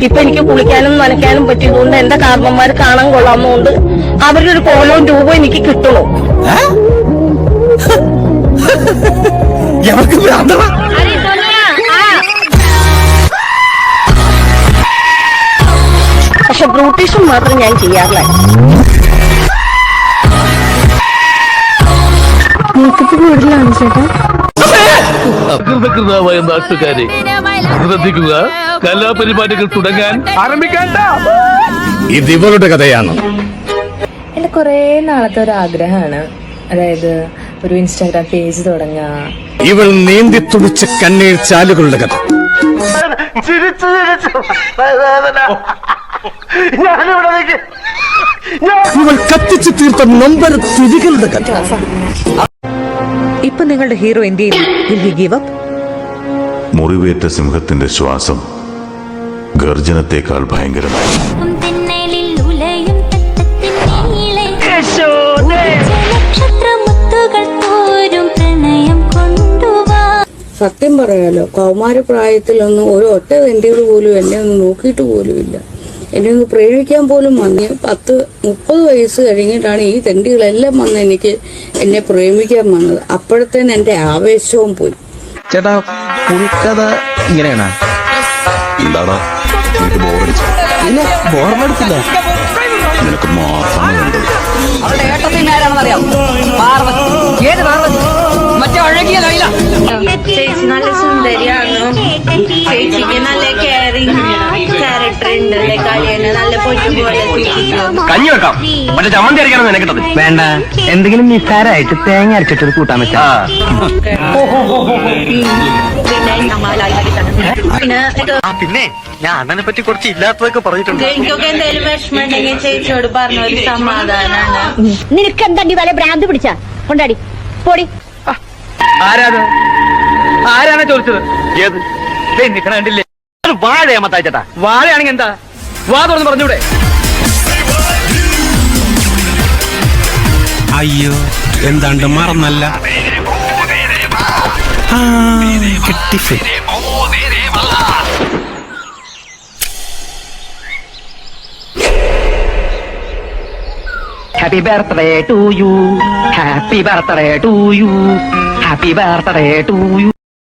ഇപ്പൊ എനിക്ക് കുളിക്കാനും നനയ്ക്കാനും പറ്റിയതുകൊണ്ട് എന്റെ കാരണന്മാർ കാണാൻ കൊള്ളാവുന്നതുകൊണ്ട് അവരുടെ ഒരു കോലവും രൂപവും എനിക്ക് കിട്ടണോ? പക്ഷെ ബ്യൂട്ടീഷ്യൻ മാത്രം ഞാൻ ചെയ്യാറില്ല. മേക്കപ്പ് കൂടുതലാണ് ചേട്ടാ. അകൃതകൃതമായ നാട്ടുകാരെ ശ്രദ്ധിക്കുക, കലാപരിപാടികൾ തുടങ്ങാൻ ആരംഭിക്കാൻ. ഇത് ഇവളുടെ കഥയാണ്. എന്റെ കുറെ നാളത്തെ ഒരു ആഗ്രഹമാണ്, അതായത് ഒരു ഇൻസ്റ്റാഗ്രാം പേജ് തുടങ്ങുക. ഇവൾ നീന്തി തുടിച്ച കണ്ണീർ ചാലുകളുടെ കഥ. ഇവൾ കത്തിച്ചു തീർത്ത നമ്പർ തിരികളുടെ കഥ. ഇപ്പൊ നിങ്ങളുടെ ഹീറോ ഇന്ത്യയിൽ ഗിവ് അപ്പ്. മുറിവേറ്റ സിംഹത്തിന്റെ ശ്വാസം ഗർജനത്തെക്കാൾ ഭയങ്കരമായി. സത്യം പറയാലോ, കൗമാരപ്രായത്തിലൊന്നും ഒരു ഒറ്റ തെണ്ടികൾ പോലും എന്നെ ഒന്ന് നോക്കിയിട്ട് പോലുമില്ല. എന്നെ ഒന്ന് പ്രേമിക്കാൻ പോലും വന്ന് 10-30 വയസ്സ് കഴിഞ്ഞിട്ടാണ് ഈ തെണ്ടികളെല്ലാം വന്ന് എന്നെ പ്രേമിക്കാൻ വന്നത്. അപ്പോഴത്തേന് എന്റെ ആവേശവും പോയി. ചേട്ടാ, പുൽക്കഥ ഇങ്ങനെയാണ്. എന്താടാ നിനക്ക് ബോറടിച്ചു? ഇല്ല, ബോറടിച്ചില്ല. നിനക്ക് മാത്രമാണ് വേണ്ടത്. ചേച്ചി നല്ല സുന്ദരിയാണ്. ചേച്ചിക്ക് നല്ല കെയറിങ് ക്യാരക്ടർ ഉണ്ട്. നല്ല പൊന്നുപോലെ കഞ്ഞി വെക്കാം, മറ്റേ ചമ്മന്തി അരയ്ക്കാണ് നിനക്കിട്ടത്. വേണ്ട, എന്തെങ്കിലും നിസ്സാരമായിട്ട് തേങ്ങ അരച്ചിട്ടൊരു കൂട്ടാൻ വെച്ചാ. പിന്നെ ഞാൻ അണ്ണനെ പറ്റി കുറച്ച് ഇല്ലാത്തതൊക്കെ പറഞ്ഞിട്ടുണ്ട്. എനിക്കൊക്കെ എന്തെങ്കിലും വിഷമം ഉണ്ടെങ്കിൽ ചേച്ചിയോട് പറഞ്ഞ ഒരു സമാധാനാണ്. നിനക്ക് എന്താ വല്ല ഭ്രാന്ത് പിടിച്ചാ കൊണ്ടാടി പൊടി. ആരാണ് ചോദിച്ചത്? ഏത് നിക്കണ കണ്ടില്ലേ? വാഴയാമത്താച്ചേട്ടാ. വാഴയാണെങ്കിൽ എന്താ? വാ തുറന്ന് പറഞ്ഞൂടെ? അയ്യോ, എന്താണ്ട് മറന്നല്ല. Happy birthday to you. Happy birthday to you. Happy birthday to you.